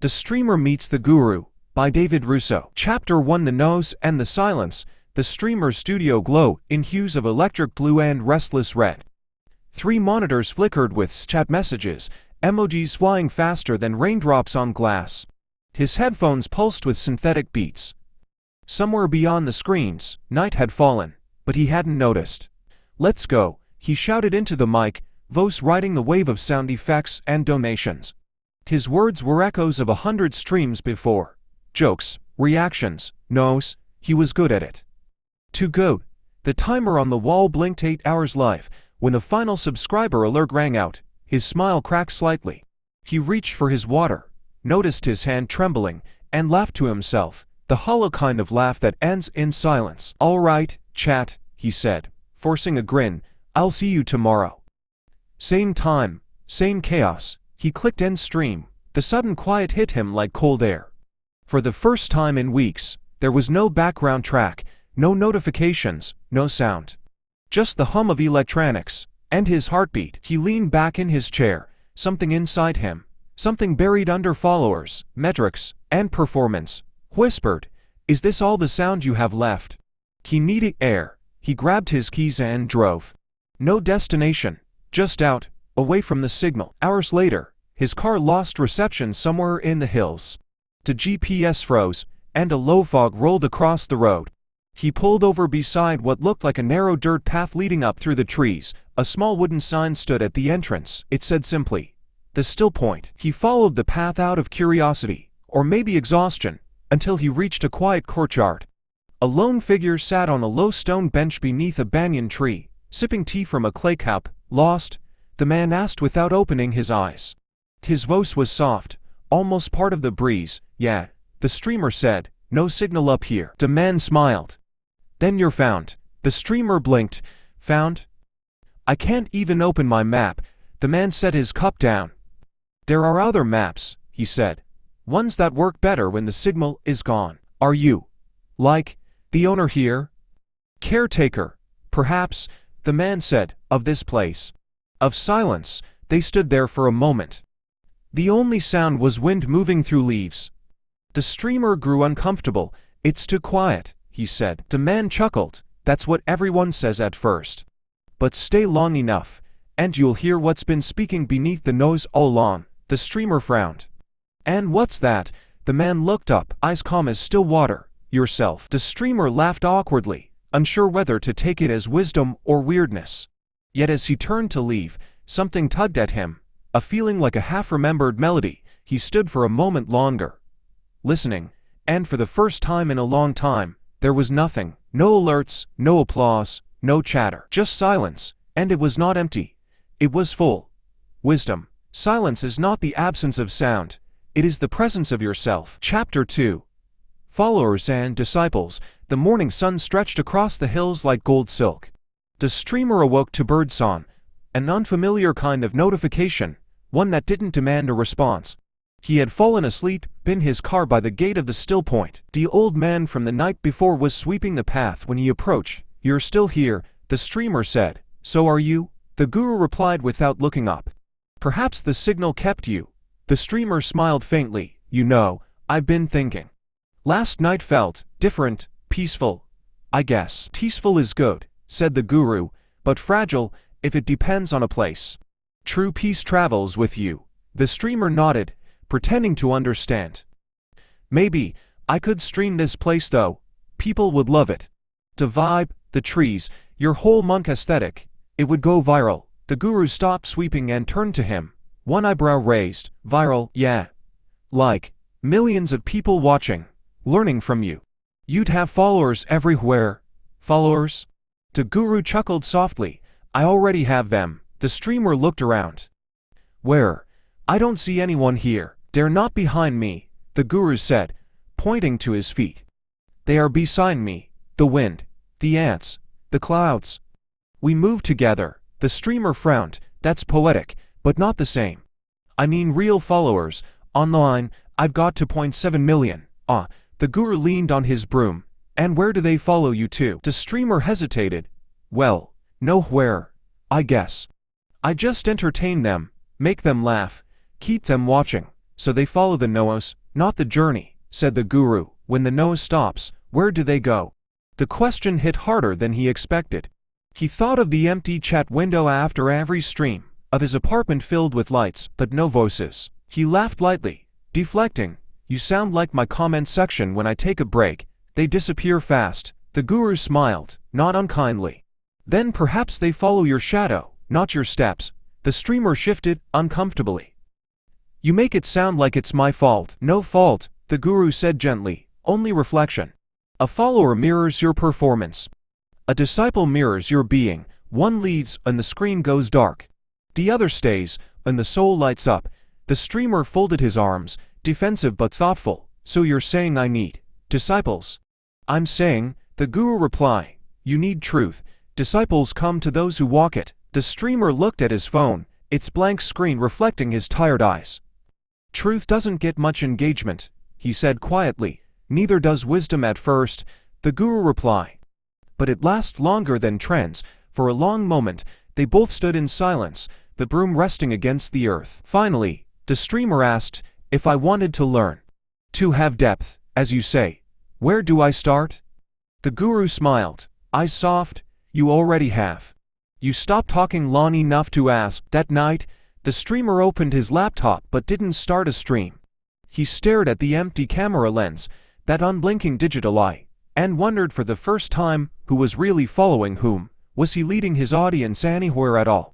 The Streamer Meets the Guru, by David Russo. Chapter 1: The Nose and the Silence. The streamer's studio glowed in hues of electric blue and restless red. 3 monitors flickered with chat messages, emojis flying faster than raindrops on glass. His headphones pulsed with synthetic beats. Somewhere beyond the screens, night had fallen, but he hadn't noticed. "Let's go," he shouted into the mic, voice riding the wave of sound effects and donations. His words were echoes of 100 streams before. Jokes, reactions, no's, he was good at it. Too good. The timer on the wall blinked 8 hours live. When the final subscriber alert rang out, his smile cracked slightly. He reached for his water, noticed his hand trembling, and laughed to himself, the hollow kind of laugh that ends in silence. "All right, chat," he said, forcing a grin. "I'll see you tomorrow. Same time, same chaos." He clicked end stream. The sudden quiet hit him like cold air. For the first time in weeks, there was no background track, no notifications, no sound. Just the hum of electronics, and his heartbeat. He leaned back in his chair, something inside him, something buried under followers, metrics, and performance, whispered, "Is this all the sound you have left?" He needed air. He grabbed his keys and drove. No destination, just out, away from the signal. Hours later, his car lost reception somewhere in the hills. The GPS froze, and a low fog rolled across the road. He pulled over beside what looked like a narrow dirt path leading up through the trees. A small wooden sign stood at the entrance. It said simply, "The Still Point." He followed the path out of curiosity, or maybe exhaustion, until he reached a quiet courtyard. A lone figure sat on a low stone bench beneath a banyan tree, sipping tea from a clay cup. "Lost?" the man asked without opening his eyes. His voice was soft, almost part of the breeze. "Yeah," the streamer said, "no signal up here." The man smiled. "Then you're found." The streamer blinked. "Found? I can't even open my map." The man set his cup down. "There are other maps," he said. "Ones that work better when the signal is gone." "Are you, like, the owner here?" "Caretaker, perhaps," the man said, "of this place." Of silence, they stood there for a moment. The only sound was wind moving through leaves. The streamer grew uncomfortable. "It's too quiet," he said. The man chuckled. "That's what everyone says at first. But stay long enough, and you'll hear what's been speaking beneath the noise all along." The streamer frowned. "And what's that?" The man looked up, eyes calm as still water. "Yourself." The streamer laughed awkwardly, unsure whether to take it as wisdom or weirdness. Yet as he turned to leave, something tugged at him, a feeling like a half-remembered melody. He stood for a moment longer, listening, and for the first time in a long time, there was nothing. No alerts, no applause, no chatter. Just silence, and it was not empty. It was full. Wisdom. Silence is not the absence of sound. It is the presence of yourself. Chapter 2. Followers and disciples. The morning sun stretched across the hills like gold silk. The streamer awoke to birdsong, an unfamiliar kind of notification, one that didn't demand a response. He had fallen asleep in his car by the gate of the Still Point. The old man from the night before was sweeping the path when he approached. "You're still here," the streamer said. "So are you," the guru replied without looking up. "Perhaps the signal kept you." The streamer smiled faintly. "You know, I've been thinking. Last night felt different, peaceful, I guess." "Peaceful is good," said the guru, "but fragile, if it depends on a place. True peace travels with you." The streamer nodded, pretending to understand. "Maybe I could stream this place though. People would love it. The vibe, the trees, your whole monk aesthetic. It would go viral." The guru stopped sweeping and turned to him, one eyebrow raised. "Viral, yeah. Like, millions of people watching, learning from you. You'd have followers everywhere." "Followers?" The guru chuckled softly. "I already have them." The streamer looked around. "Where? I don't see anyone here." "They're not behind me," the guru said, pointing to his feet. "They are beside me. The wind, the ants, the clouds. We move together." The streamer frowned. "That's poetic, but not the same. I mean real followers. Online, I've got 2.7 million. Ah." The guru leaned on his broom. "And where do they follow you to?" The streamer hesitated. "Well, nowhere, I guess. I just entertain them, make them laugh, keep them watching." So they follow the no's, not the journey, said the guru. When the no stops, where do they go? The question hit harder than he expected. He thought of the empty chat window after every stream, of his apartment filled with lights, but no voices. He laughed lightly, deflecting. You sound like my comment section when I take a break. They disappear fast. The guru smiled, not unkindly. Then perhaps they follow your shadow, not your steps. The streamer shifted, uncomfortably. You make it sound like it's my fault. No fault, the guru said gently, only reflection. A follower mirrors your performance. A disciple mirrors your being. One leaves and the screen goes dark. The other stays, and the soul lights up. The streamer folded his arms, defensive but thoughtful. So you're saying I need disciples? I'm saying, the guru replied, you need truth. Disciples come to those who walk it. The streamer looked at his phone, its blank screen reflecting his tired eyes. Truth doesn't get much engagement, he said quietly. Neither does wisdom at first, the guru replied. But it lasts longer than trends. For a long moment, they both stood in silence, the broom resting against the earth. Finally, the streamer asked, if I wanted to learn, to have depth, as you say, where do I start? The guru smiled, eyes soft. You already have. You stopped talking long enough to ask. That night, the streamer opened his laptop but didn't start a stream. He stared at the empty camera lens, that unblinking digital eye, and wondered for the first time who was really following whom. Was he leading his audience anywhere at all?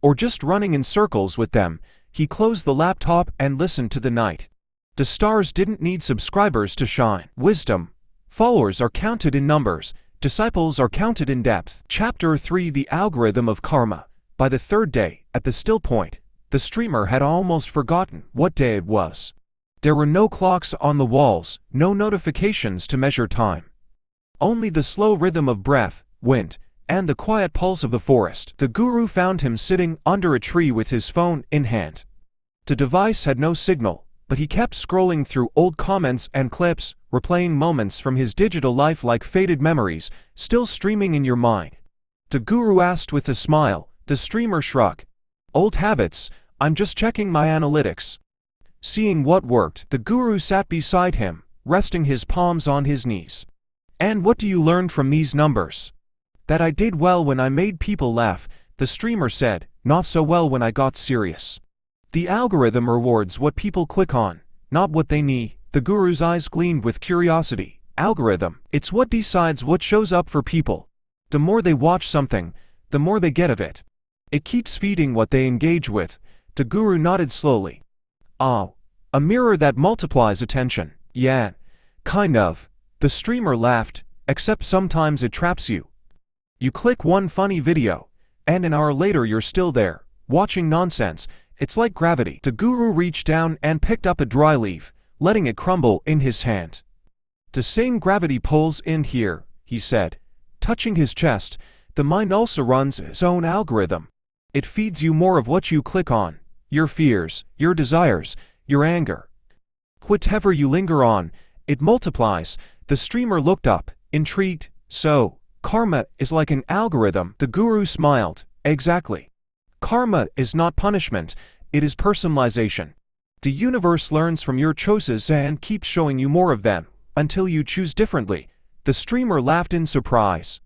Or just running in circles with them? He closed the laptop and listened to the night. The stars didn't need subscribers to shine. Wisdom. Followers are counted in numbers. Disciples are counted in depth. Chapter 3: The Algorithm of Karma. By the third day, at the still point, the streamer had almost forgotten what day it was. There were no clocks on the walls, no notifications to measure time. Only the slow rhythm of breath, wind, and the quiet pulse of the forest. The guru found him sitting under a tree with his phone in hand. The device had no signal, but he kept scrolling through old comments and clips, replaying moments from his digital life like faded memories, still streaming in your mind. The guru asked with a smile. The streamer shrugged. Old habits, I'm just checking my analytics. Seeing what worked, the guru sat beside him, resting his palms on his knees. And what do you learn from these numbers? That I did well when I made people laugh, the streamer said, not so well when I got serious. The algorithm rewards what people click on, not what they need. The guru's eyes gleamed with curiosity. Algorithm, it's what decides what shows up for people. The more they watch something, the more they get of it. It keeps feeding what they engage with. The guru nodded slowly. Oh, a mirror that multiplies attention. Yeah, kind of. The streamer laughed, except sometimes it traps you. You click one funny video, and an hour later you're still there, watching nonsense. It's like gravity. The guru reached down and picked up a dry leaf, letting it crumble in his hand. The same gravity pulls in here, he said, touching his chest. The mind also runs its own algorithm. It feeds you more of what you click on, your fears, your desires, your anger. Whatever you linger on, it multiplies. The streamer looked up, intrigued. So, karma is like an algorithm. The guru smiled. Exactly. Karma is not punishment, it is personalization. The universe learns from your choices and keeps showing you more of them, until you choose differently. The streamer laughed in surprise.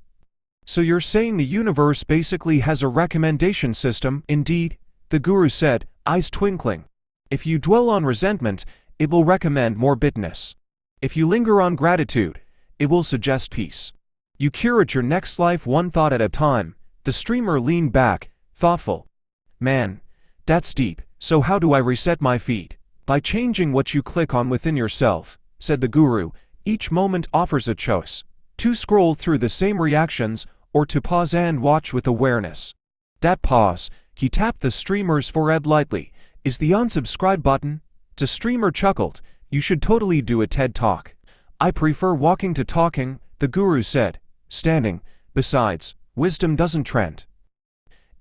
So you're saying the universe basically has a recommendation system? Indeed, the guru said, eyes twinkling. If you dwell on resentment, it will recommend more bitterness. If you linger on gratitude, it will suggest peace. You curate your next life one thought at a time. The streamer leaned back, thoughtful. Man, that's deep. So how do I reset my feed? By changing what you click on within yourself, said the guru. Each moment offers a choice. To scroll through the same reactions, or to pause and watch with awareness. That pause, he tapped the streamer's forehead lightly, is the unsubscribe button. The streamer chuckled. You should totally do a TED Talk. I prefer walking to talking, the guru said, standing. Besides, wisdom doesn't trend.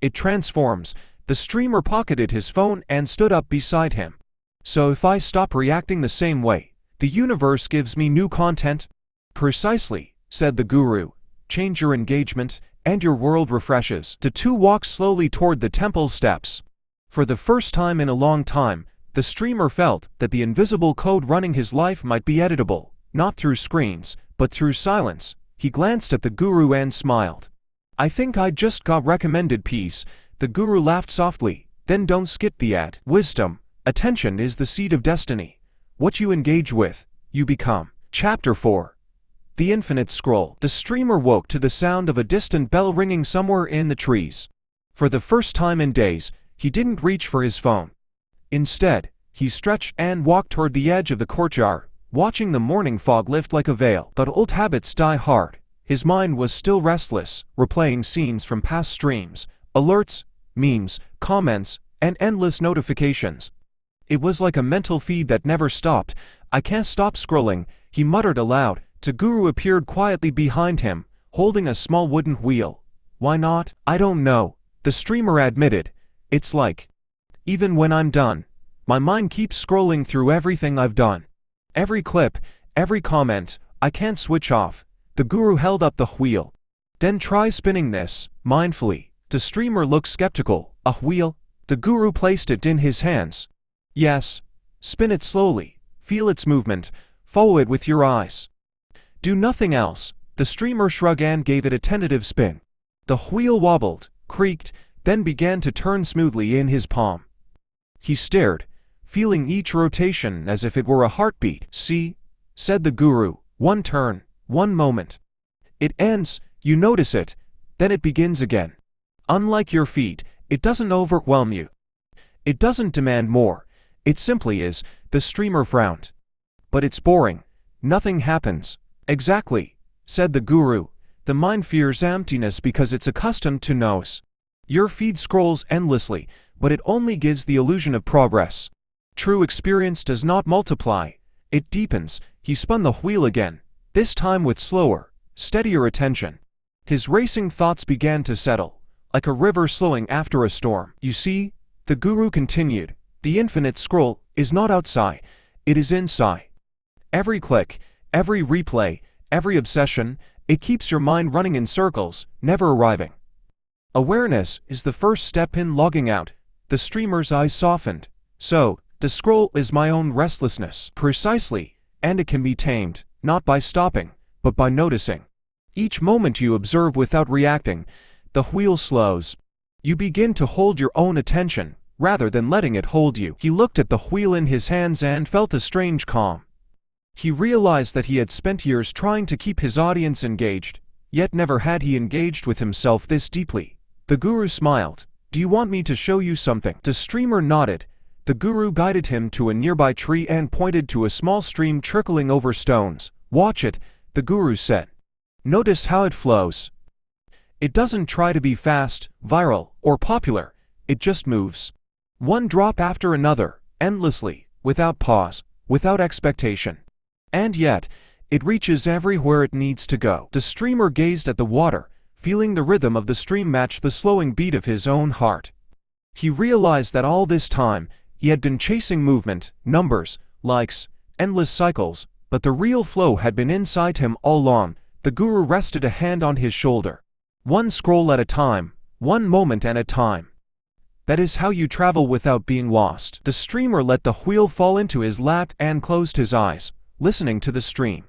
It transforms. The streamer pocketed his phone and stood up beside him. So if I stop reacting the same way, the universe gives me new content? Precisely, said the guru. Change your engagement, and your world refreshes. The two walked slowly toward the temple steps. For the first time in a long time, The streamer felt that the invisible code running his life might be editable, not through screens, but through silence. He glanced at the guru and smiled. "I think I just got recommended peace." The guru laughed softly. "Then don't skip the ad. Wisdom. Attention is the seed of destiny. What you engage with, you become." Chapter 4. The Infinite Scroll. The streamer woke to the sound of a distant bell ringing somewhere in the trees. For the first time in days, he didn't reach for his phone. Instead, he stretched and walked toward the edge of the courtyard, watching the morning fog lift like a veil. But old habits die hard. His mind was still restless, replaying scenes from past streams, alerts, memes, comments, and endless notifications. It was like a mental feed that never stopped. "I can't stop scrolling," he muttered aloud. The guru appeared quietly behind him, holding a small wooden wheel. "Why not?" "I don't know," the streamer admitted. "It's like, even when I'm done, my mind keeps scrolling through everything I've done. Every clip, every comment, I can't switch off." The guru held up the wheel. "Then try spinning this, mindfully." The streamer looked skeptical. "A wheel?" The guru placed it in his hands. "Yes. Spin it slowly. Feel its movement. Follow it with your eyes. Do nothing else." The streamer shrugged and gave it a tentative spin. The wheel wobbled, creaked, then began to turn smoothly in his palm. He stared, feeling each rotation as if it were a heartbeat. "See?" said the guru. "One turn, one moment. It ends, you notice it, then it begins again. Unlike your feet, it doesn't overwhelm you. It doesn't demand more. It simply is." The streamer frowned. "But it's boring. Nothing happens." "Exactly," said the guru. "The mind fears emptiness because it's accustomed to noise. Your feed scrolls endlessly, but it only gives the illusion of progress. True experience does not multiply, it deepens." He spun the wheel again, this time with slower, steadier attention. His racing thoughts began to settle, like a river slowing after a storm. "You see," the guru continued, "the infinite scroll is not outside, it is inside. Every click, every replay, every obsession, it keeps your mind running in circles, never arriving. Awareness is the first step in logging out." The streamer's eyes softened. "So, the scroll is my own restlessness." "Precisely, and it can be tamed, not by stopping, but by noticing. Each moment you observe without reacting, the wheel slows. You begin to hold your own attention, rather than letting it hold you." He looked at the wheel in his hands and felt a strange calm. He realized that he had spent years trying to keep his audience engaged, yet never had he engaged with himself this deeply. The guru smiled. "Do you want me to show you something?" The streamer nodded. The guru guided him to a nearby tree and pointed to a small stream trickling over stones. "Watch it," the guru said. "Notice how it flows. It doesn't try to be fast, viral, or popular. It just moves. One drop after another, endlessly, without pause, without expectation. And yet, it reaches everywhere it needs to go." The streamer gazed at the water, feeling the rhythm of the stream match the slowing beat of his own heart. He realized that all this time, he had been chasing movement, numbers, likes, endless cycles, but the real flow had been inside him all along. The guru rested a hand on his shoulder. "One scroll at a time, one moment at a time. That is how you travel without being lost." The streamer let the wheel fall into his lap and closed his eyes, listening to the stream.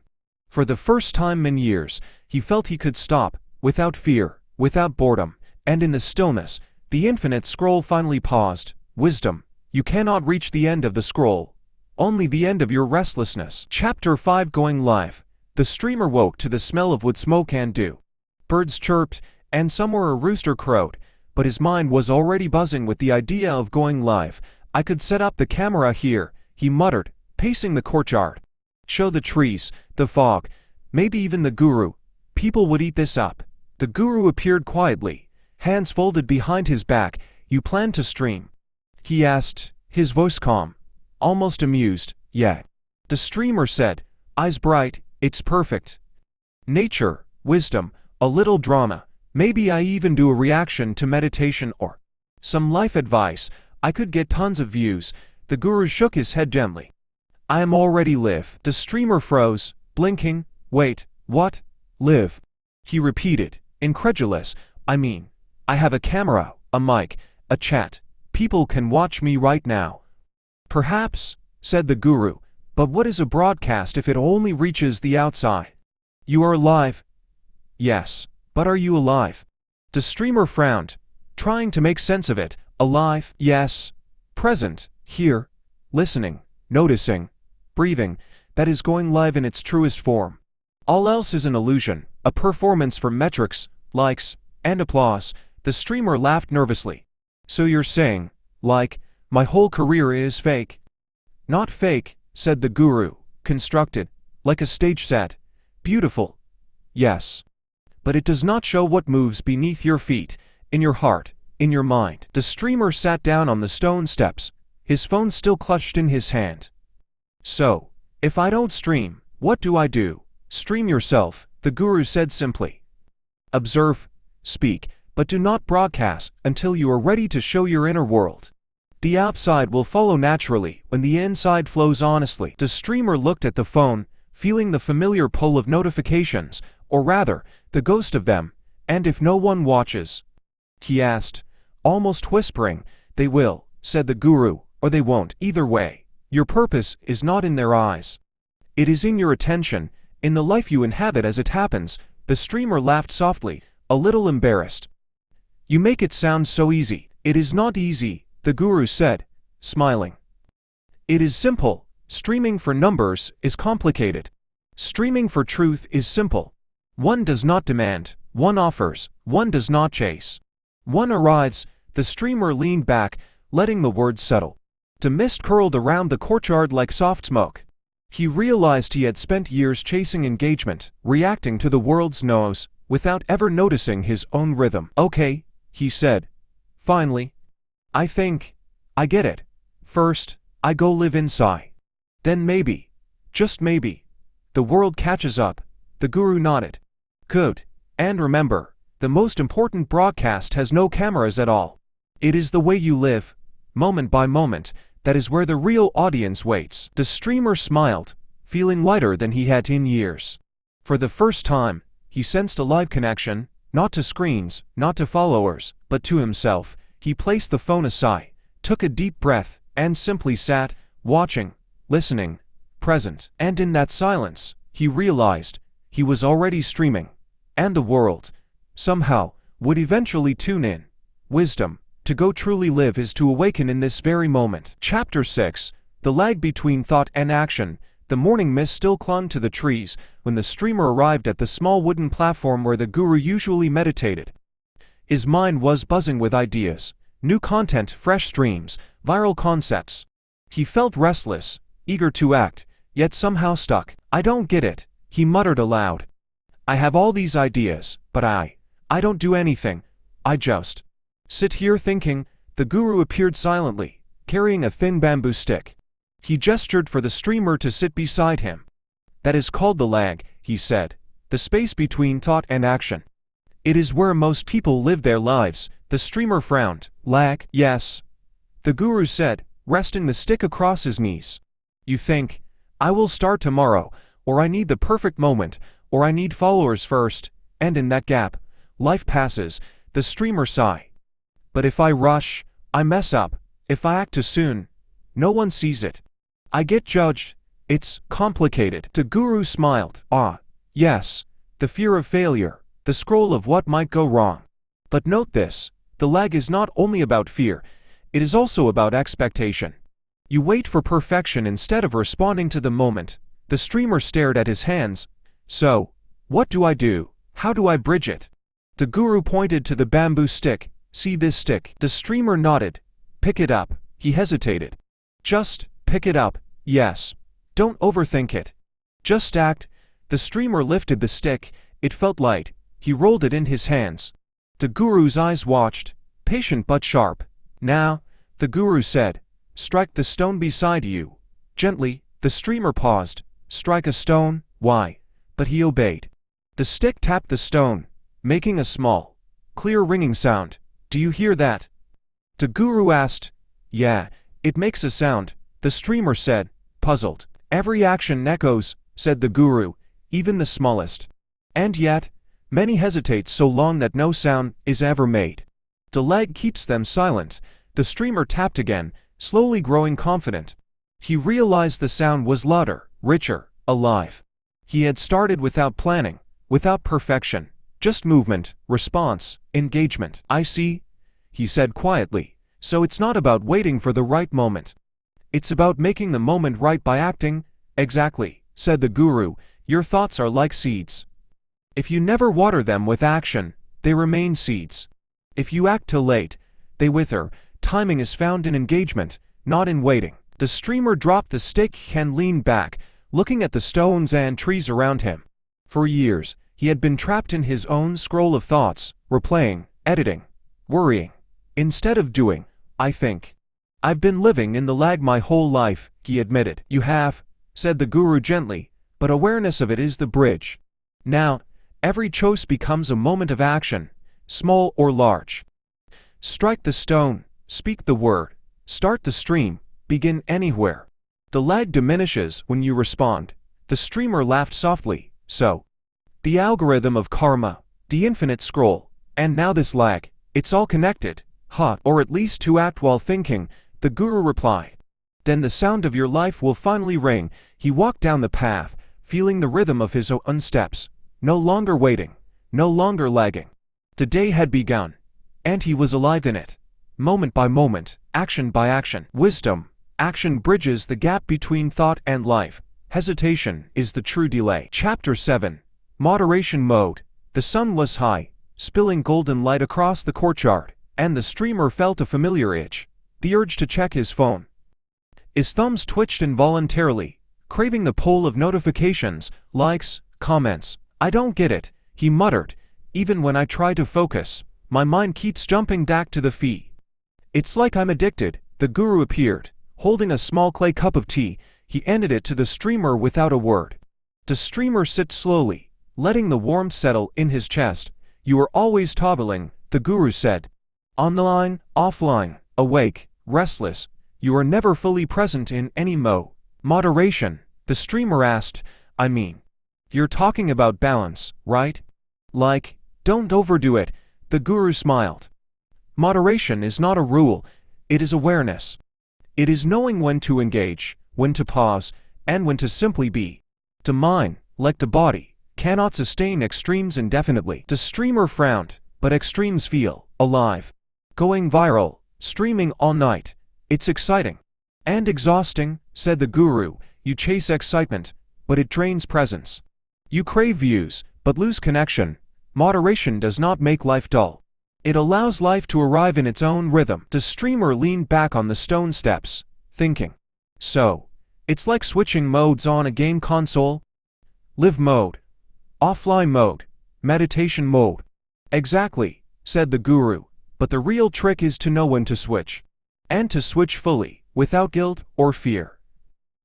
For the first time in years, he felt he could stop, without fear, without boredom, and in the stillness, the infinite scroll finally paused. "Wisdom. You cannot reach the end of the scroll, only the end of your restlessness." Chapter 5. Going live. The streamer woke to the smell of wood smoke and dew. Birds chirped, and somewhere a rooster crowed, but his mind was already buzzing with the idea of going live. "I could set up the camera here," he muttered, pacing the courtyard. "Show the trees, the fog, maybe even the guru. People would eat this up." The guru appeared quietly, hands folded behind his back. "You plan to stream?" he asked, his voice calm, almost amused. "Yeah." The streamer said, eyes bright. "It's perfect. Nature, wisdom, a little drama. Maybe I even do a reaction to meditation or some life advice. I could get tons of views." The guru shook his head gently. "I am already live." The streamer froze, blinking. "Wait, what? Live?" he repeated, incredulous. "I mean, I have a camera, a mic, a chat. People can watch me right now." Perhaps, said the guru, but what is a broadcast if it only reaches the outside? You are alive. Yes, but are you alive? The streamer frowned, trying to make sense of it. Alive, yes. Present, here, listening, noticing, breathing, that is going live in its truest form. All else is an illusion, a performance for metrics, likes, and applause. The streamer laughed nervously. So you're saying, like, my whole career is fake? Not fake, said the guru, constructed, like a stage set. Beautiful. Yes. But it does not show what moves beneath your feet, in your heart, in your mind. The streamer sat down on the stone steps, his phone still clutched in his hand. So, if I don't stream, what do I do? Stream yourself, the guru said simply. Observe, speak, but do not broadcast until you are ready to show your inner world. The outside will follow naturally when the inside flows honestly. The streamer looked at the phone, feeling the familiar pull of notifications, or rather, the ghost of them. And if no one watches? He asked, almost whispering. They will, said the guru, or they won't. Either way, your purpose is not in their eyes. It is in your attention, in the life you inhabit as it happens. The streamer laughed softly, a little embarrassed. You make it sound so easy. It is not easy, the guru said, smiling. It is simple. Streaming for numbers is complicated. Streaming for truth is simple. One does not demand, one offers, one does not chase. One arrives. The streamer leaned back, letting the words settle. The mist curled around the courtyard like soft smoke. He realized he had spent years chasing engagement, reacting to the world's no's, without ever noticing his own rhythm. Okay, he said. Finally. I think I get it. First, I go live inside. Then maybe, just maybe, the world catches up. The guru nodded. Good. And remember, the most important broadcast has no cameras at all. It is the way you live, moment by moment, that is where the real audience waits. The streamer smiled, feeling lighter than he had in years. For the first time, he sensed a live connection, not to screens, not to followers, but to himself. He placed the phone aside, took a deep breath, and simply sat, watching, listening, present. And in that silence, he realized he was already streaming. And the world, somehow, would eventually tune in. Wisdom. To go truly live is to awaken in this very moment. Chapter 6. The lag between thought and action. The morning mist still clung to the trees when the streamer arrived at the small wooden platform where the guru usually meditated. His mind was buzzing with ideas, new content, fresh streams, viral concepts. He felt restless, eager to act, yet somehow stuck. I don't get it, he muttered aloud. I have all these ideas, but I don't do anything. I just sit here thinking. The guru appeared silently, carrying a thin bamboo stick. He gestured for the streamer to sit beside him. That is called the lag, he said, the space between thought and action. It is where most people live their lives. The streamer frowned. Lag? Yes. The guru said, resting the stick across his knees. You think, I will start tomorrow, or I need the perfect moment, or I need followers first, and in that gap, life passes. The streamer sighed. But if I rush, I mess up. If I act too soon, no one sees it. I get judged. It's complicated. The guru smiled. Ah, yes, the fear of failure, the scroll of what might go wrong. But note this, the lag is not only about fear, it is also about expectation. You wait for perfection instead of responding to the moment. The streamer stared at his hands. So, what do I do? How do I bridge it? The guru pointed to the bamboo stick. See this stick? The streamer nodded. Pick it up. He hesitated. Just pick it up. Yes. Don't overthink it. Just act. The streamer lifted the stick. It felt light. He rolled it in his hands. The guru's eyes watched, patient but sharp. Now, the guru said, strike the stone beside you. Gently. The streamer paused. Strike a stone? Why? But he obeyed. The stick tapped the stone, making a small, clear ringing sound. Do you hear that? The guru asked. Yeah, it makes a sound, the streamer said, puzzled. Every action echoes, said the guru, even the smallest. And yet, many hesitate so long that no sound is ever made. The lag keeps them silent. The streamer tapped again, slowly growing confident. He realized the sound was louder, richer, alive. He had started without planning, without perfection, just movement, response, engagement. "I see," he said quietly. "So it's not about waiting for the right moment. It's about making the moment right by acting." "Exactly," said the guru. "Your thoughts are like seeds. If you never water them with action, they remain seeds. If you act too late, they wither." Timing is found in engagement, not in waiting. The streamer dropped the stick and leaned back, looking at the stones and trees around him. For years, he had been trapped in his own scroll of thoughts, replaying, editing, worrying. Instead of doing, "I think. I've been living in the lag my whole life," he admitted. "You have," said the guru gently, "but awareness of it is the bridge. Now, every choice becomes a moment of action, small or large. Strike the stone, speak the word, start the stream, begin anywhere. The lag diminishes when you respond." The streamer laughed softly. "So, the algorithm of karma, the infinite scroll, and now this lag, it's all connected, huh? Or at least to act while thinking," the guru replied. "Then the sound of your life will finally ring." He walked down the path, feeling the rhythm of his own steps, no longer waiting, no longer lagging. The day had begun, and he was alive in it. Moment by moment, action by action. Wisdom: action bridges the gap between thought and life. Hesitation is the true delay. Chapter 7. Moderation Mode. The sun was high, spilling golden light across the courtyard, and the streamer felt a familiar itch, the urge to check his phone. His thumbs twitched involuntarily, craving the pull of notifications, likes, comments. "I don't get it," he muttered. "Even when I try to focus, my mind keeps jumping back to the feed. It's like I'm addicted." The guru appeared, holding a small clay cup of tea. He handed it to the streamer without a word. The streamer sipped slowly, letting the warmth settle in his chest. "You are always toggling," the guru said. "Online, offline, awake, restless. You are never fully present in any mode." "Moderation?" the streamer asked. "I mean, you're talking about balance, right? Like, don't overdo it." The guru smiled. "Moderation is not a rule, it is awareness. It is knowing when to engage, when to pause, and when to simply be. The mind, like the body, cannot sustain extremes indefinitely." The streamer frowned, but extremes feel alive. "Going viral, streaming all night. It's exciting." "And exhausting," said the guru. "You chase excitement, but it drains presence. You crave views, but lose connection." Moderation does not make life dull. It allows life to arrive in its own rhythm. The streamer leaned back on the stone steps, thinking. "So, it's like switching modes on a game console? Live mode, offline mode, meditation mode." "Exactly," said the guru, "but the real trick is to know when to switch. And to switch fully, without guilt or fear.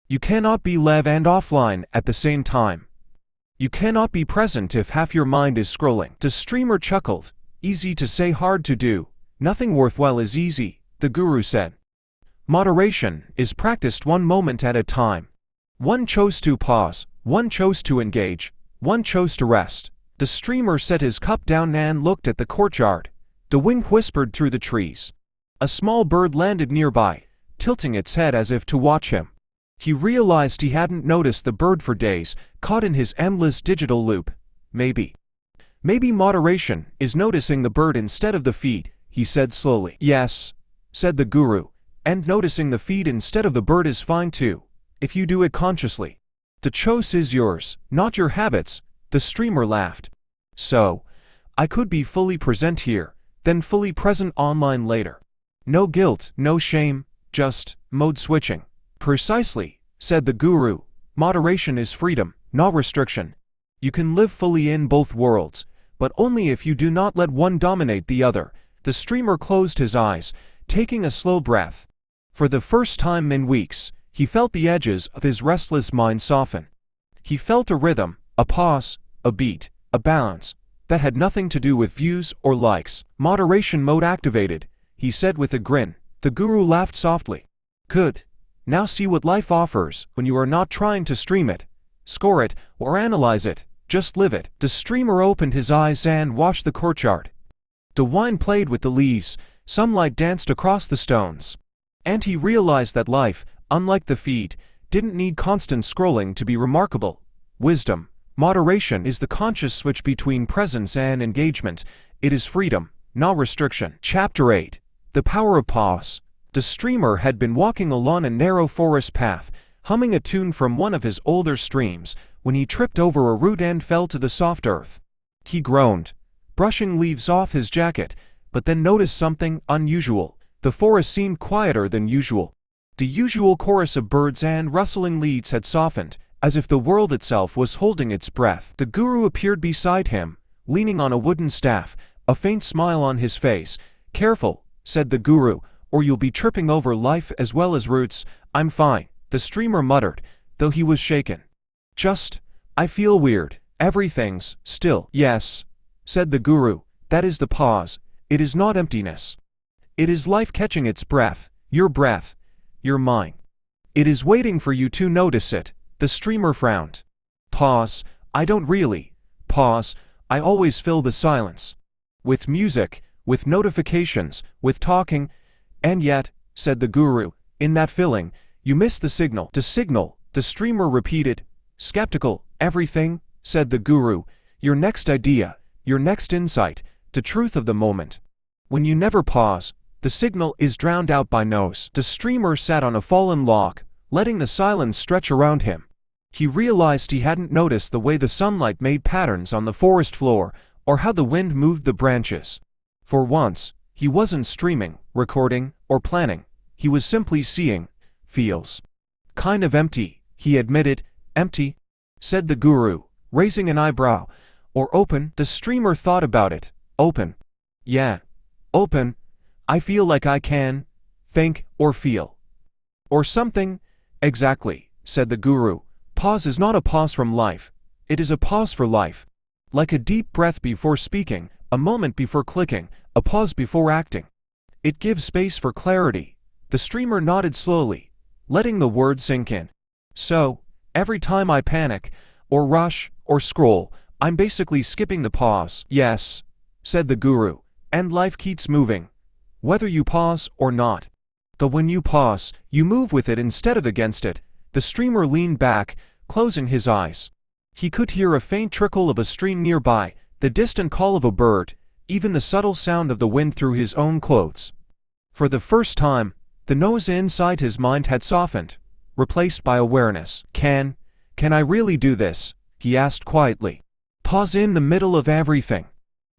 You cannot be live and offline at the same time. You cannot be present if half your mind is scrolling." The streamer chuckled. "Easy to say, hard to do. Nothing worthwhile is easy," the guru said. "Moderation is practiced one moment at a time. One chose to pause, one chose to engage, one chose to rest." The streamer set his cup down and looked at the courtyard. The wind whispered through the trees. A small bird landed nearby, tilting its head as if to watch him. He realized he hadn't noticed the bird for days, caught in his endless digital loop. Maybe moderation is noticing the bird instead of the feed," he said slowly. "Yes," said the guru, "and noticing the feed instead of the bird is fine too, if you do it consciously. The choice is yours, not your habits." The streamer laughed. "So, I could be fully present here, then fully present online later. No guilt, no shame, just mode switching." "Precisely," said the guru. "Moderation is freedom, not restriction. You can live fully in both worlds, but only if you do not let one dominate the other." The streamer closed his eyes, taking a slow breath. For the first time in weeks, he felt the edges of his restless mind soften. He felt a rhythm, a pause, a beat, a balance, that had nothing to do with views or likes. "Moderation mode activated," he said with a grin. The guru laughed softly. "Good. Now see what life offers when you are not trying to stream it, score it, or analyze it. Just live it." The streamer opened his eyes and watched the courtyard. The wind played with the leaves, sunlight danced across the stones. And he realized that life, unlike the feed, didn't need constant scrolling to be remarkable. Wisdom, moderation is the conscious switch between presence and engagement. It is freedom, not restriction. Chapter 8. The Power of Pause. The streamer had been walking along a narrow forest path, humming a tune from one of his older streams, when he tripped over a root and fell to the soft earth. He groaned, brushing leaves off his jacket, but then noticed something unusual. The forest seemed quieter than usual. The usual chorus of birds and rustling leaves had softened, as if the world itself was holding its breath. The guru appeared beside him, leaning on a wooden staff, a faint smile on his face. "Careful," said the guru, "or you'll be tripping over life as well as roots." "I'm fine," the streamer muttered, though he was shaken. I feel weird. Everything's still." "Yes," said the guru, "that is the pause. It is not emptiness. It is life catching its breath, your mine. It is waiting for you to notice it." The streamer frowned. "Pause. I don't really pause. I always fill the silence. With music, with notifications, with talking. And yet," said the guru, "in that filling, you miss the signal." "The signal," the streamer repeated, skeptical. "Everything," said the guru, "your next idea, your next insight, the truth of the moment. When you never pause, the signal is drowned out by noise." The streamer sat on a fallen log, letting the silence stretch around him. He realized he hadn't noticed the way the sunlight made patterns on the forest floor, or how the wind moved the branches. For once, he wasn't streaming, recording, or planning. He was simply seeing. "Feels kind of empty," he admitted. "Empty?" said the guru, raising an eyebrow. "Or open?" The streamer thought about it. "Open. Yeah, open. I feel like I can think or feel. Or something." "Exactly," said the guru. "Pause is not a pause from life. It is a pause for life. Like a deep breath before speaking, a moment before clicking, a pause before acting. It gives space for clarity." The streamer nodded slowly, letting the words sink in. "So, every time I panic, or rush, or scroll, I'm basically skipping the pause." "Yes," said the guru, "and life keeps moving, whether you pause or not. But when you pause, you move with it instead of against it." The streamer leaned back, closing his eyes. He could hear a faint trickle of a stream nearby, the distant call of a bird, even the subtle sound of the wind through his own clothes. For the first time, the noise inside his mind had softened, replaced by awareness. Can I really do this?" he asked quietly. "Pause in the middle of everything."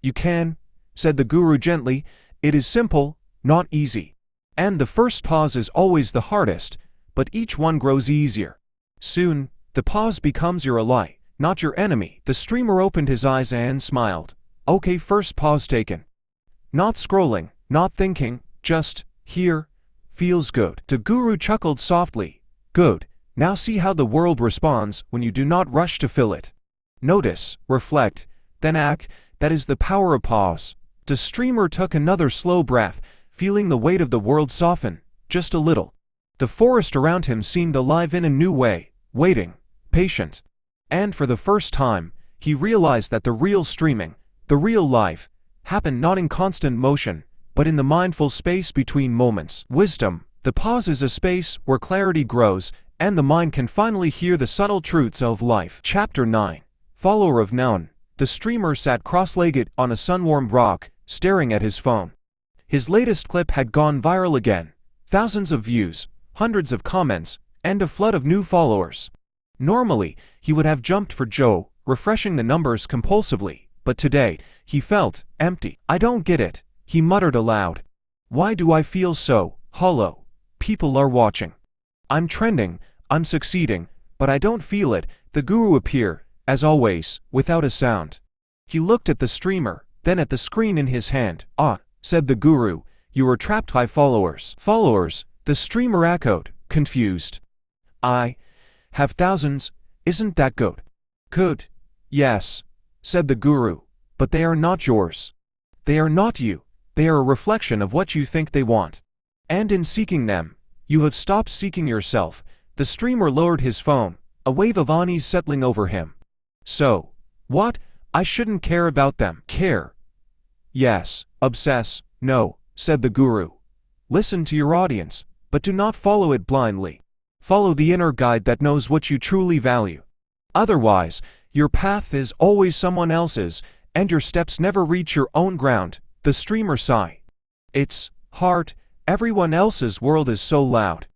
"You can," said the guru gently. "It is simple, not easy. And the first pause is always the hardest, but each one grows easier. Soon, the pause becomes your ally, not your enemy." The streamer opened his eyes and smiled. "Okay, first pause taken. Not scrolling, not thinking, just here. Feels good." The guru chuckled softly. "Good. Now see how the world responds when you do not rush to fill it. Notice, reflect, then act. That is the power of pause." The streamer took another slow breath, feeling the weight of the world soften, just a little. The forest around him seemed alive in a new way, waiting, patient. And for the first time, he realized that the real streaming, the real life, happened not in constant motion, but in the mindful space between moments. Wisdom, the pause is a space where clarity grows, and the mind can finally hear the subtle truths of life. Chapter 9. Follower of None. The streamer sat cross-legged on a sun-warmed rock, staring at his phone. His latest clip had gone viral again. Thousands of views, hundreds of comments, and a flood of new followers. Normally, he would have jumped for joy, refreshing the numbers compulsively, but today, he felt empty. "I don't get it," he muttered aloud. "Why do I feel so hollow? People are watching. I'm trending, I'm succeeding, but I don't feel it." The guru appeared, as always, without a sound. He looked at the streamer, then at the screen in his hand. "Ah," said the guru, "you are trapped by followers." "Followers?" the streamer echoed, confused. "I have thousands. Isn't that good?" "Good. Yes," said the guru, "but they are not yours. They are not you. They are a reflection of what you think they want. And in seeking them, you have stopped seeking yourself." The streamer lowered his phone, a wave of unease settling over him. "So, what? I shouldn't care about them." "Care? Yes. Obsess? No," said the guru. "Listen to your audience. but do not follow it blindly. Follow the inner guide that knows what you truly value. Otherwise, your path is always someone else's, and your steps never reach your own ground. The streamer sigh. It's hard. Everyone else's world is so loud.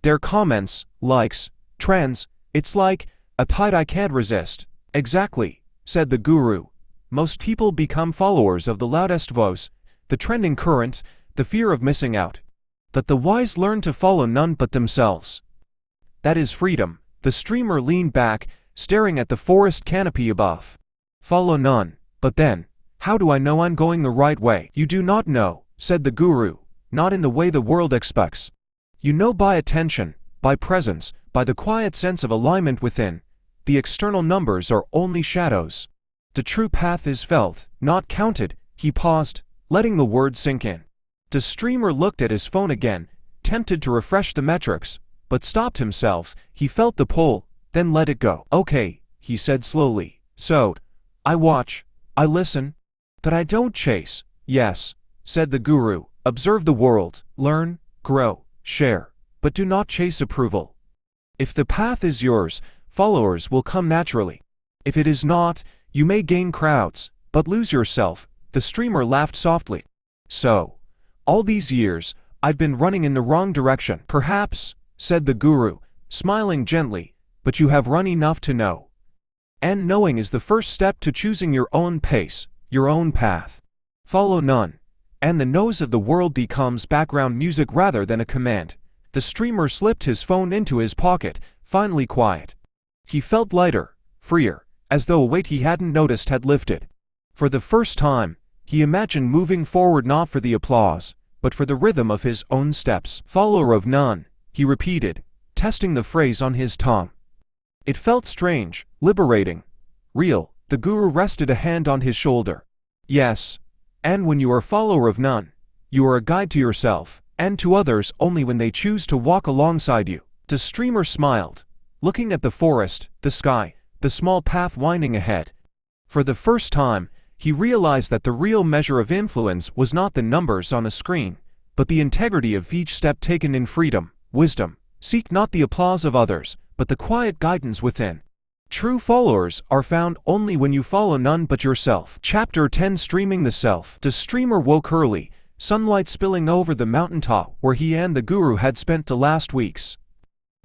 Their comments, likes, trends, it's like a tide I can't resist. Exactly, said the guru. Most people become followers of the loudest voice, the trending current, the fear of missing out. But the wise learn to follow none but themselves. That is freedom. The streamer leaned back, staring at the forest canopy above. Follow none. But then, how do I know I'm going the right way? You do not know, said the guru, not in the way the world expects. You know by attention, by presence, by the quiet sense of alignment within. The external numbers are only shadows. The true path is felt, not counted. He paused, letting the words sink in. The streamer looked at his phone again, tempted to refresh the metrics, but stopped himself. He felt the pull, then let it go. Okay, he said slowly. So, I watch, I listen, but I don't chase. Yes, said the guru, observe the world, learn, grow, share, but do not chase approval. If the path is yours, followers will come naturally. If it is not, you may gain crowds, but lose yourself. The streamer laughed softly. So, all these years, I've been running in the wrong direction. Perhaps, said the guru, smiling gently, but you have run enough to know. And knowing is the first step to choosing your own pace, your own path. Follow none, and the noise of the world becomes background music rather than a command. The streamer slipped his phone into his pocket, finally quiet. He felt lighter, freer, as though a weight he hadn't noticed had lifted. For the first time, he imagined moving forward not for the applause, but for the rhythm of his own steps. Follower of none, he repeated, testing the phrase on his tongue. It felt strange, liberating, real. The guru rested a hand on his shoulder. Yes, and when you are a follower of none, you are a guide to yourself, and to others only when they choose to walk alongside you. The streamer smiled, looking at the forest, the sky, the small path winding ahead. For the first time, he realized that the real measure of influence was not the numbers on a screen, but the integrity of each step taken in freedom, wisdom. Seek not the applause of others, but the quiet guidance within. True followers are found only when you follow none but yourself. Chapter 10 Streaming the Self. The streamer woke early, sunlight spilling over the mountaintop where he and the guru had spent the last weeks.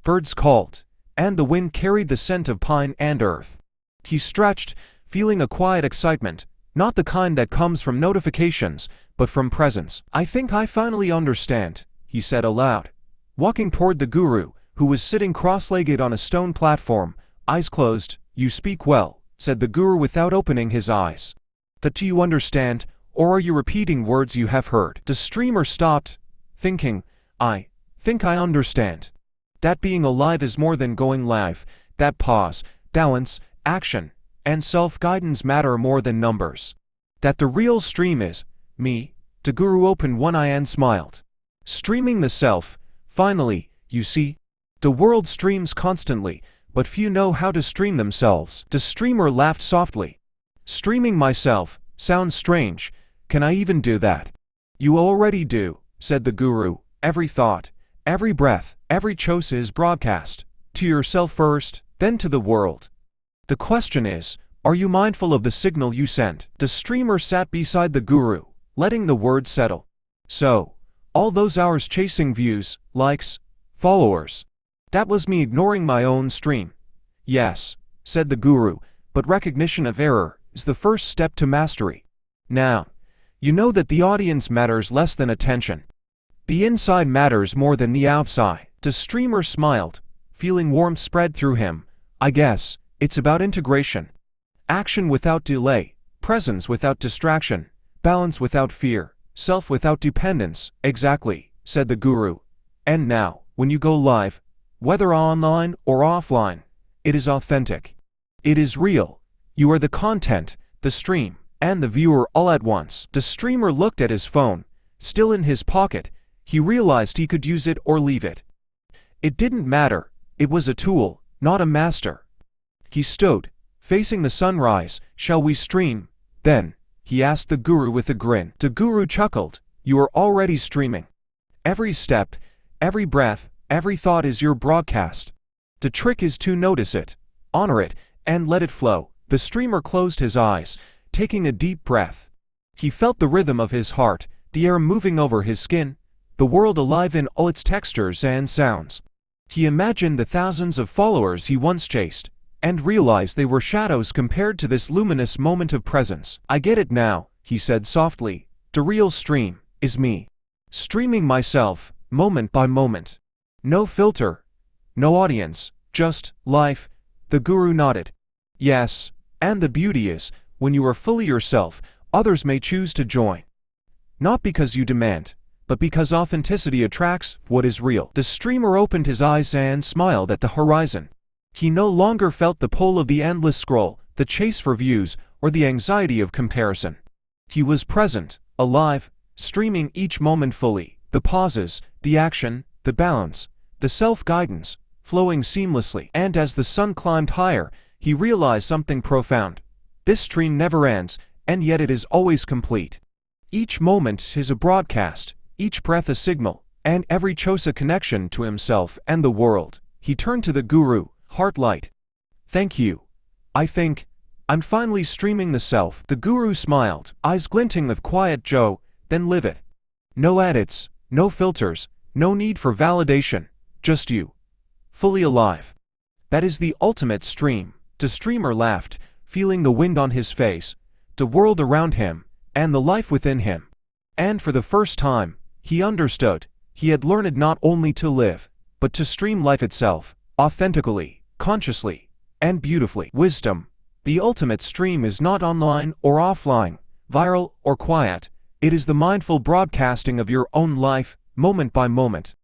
Birds called, and the wind carried the scent of pine and earth. He stretched, feeling a quiet excitement, not the kind that comes from notifications, but from presence. I think I finally understand, he said aloud, walking toward the guru, who was sitting cross-legged on a stone platform, eyes closed. You speak well, said the guru without opening his eyes. But do you understand, or are you repeating words you have heard? The streamer stopped, thinking, I think I understand. That being alive is more than going live, that pause, balance, action, and self-guidance matter more than numbers. That the real stream is me. The guru opened one eye and smiled. Streaming the self, finally, you see. The world streams constantly, but few know how to stream themselves. The streamer laughed softly. Streaming myself sounds strange. Can I even do that? You already do, said the guru. Every thought, every breath, every choice is broadcast. To yourself first, then to the world. The question is, are you mindful of the signal you sent? The streamer sat beside the guru, letting the words settle. So, all those hours chasing views, likes, followers. That was me ignoring my own stream. Yes, said the guru, but recognition of error is the first step to mastery. Now, you know that the audience matters less than attention. The inside matters more than the outside. The streamer smiled, feeling warmth spread through him. I guess it's about integration. Action without delay, presence without distraction, balance without fear, self without dependence. Exactly, said the guru. And now, when you go live, whether online or offline, it is authentic. It is real. You are the content, the stream, and the viewer all at once. The streamer looked at his phone, still in his pocket. He realized he could use it or leave it. It didn't matter. It was a tool, not a master. He stood, facing the sunrise. Shall we stream, then? He asked the guru with a grin. The guru chuckled. You are already streaming. Every step, Every breath, every thought is your broadcast. The trick is to notice it, honor it, and let it flow. The streamer closed his eyes, taking a deep breath. He felt the rhythm of his heart, the air moving over his skin, the world alive in all its textures and sounds. He imagined the thousands of followers he once chased, and realized they were shadows compared to this luminous moment of presence. I get it now, he said softly. The real stream is me. Streaming myself, moment by moment. No filter, no audience, just life. The guru nodded. Yes, and the beauty is, when you are fully yourself, others may choose to join. Not because you demand, but because authenticity attracts what is real. The streamer opened his eyes and smiled at the horizon. He no longer felt the pull of the endless scroll, the chase for views, or the anxiety of comparison. He was present, alive, streaming each moment fully, the pauses, the action, the balance, the self-guidance, flowing seamlessly. And as the sun climbed higher, he realized something profound. This stream never ends, and yet it is always complete. Each moment is a broadcast, each breath a signal, and every choice a connection to himself and the world. He turned to the guru, heart light. Thank you. I think I'm finally streaming the self. The guru smiled, eyes glinting with quiet joy, then live it. No edits, no filters, no need for validation, just you. Fully alive. That is the ultimate stream. The streamer laughed, feeling the wind on his face, the world around him, and the life within him. And for the first time, he understood. He had learned not only to live, but to stream life itself, authentically, consciously, and beautifully. Wisdom. The ultimate stream is not online or offline, viral or quiet. It is the mindful broadcasting of your own life, moment by moment.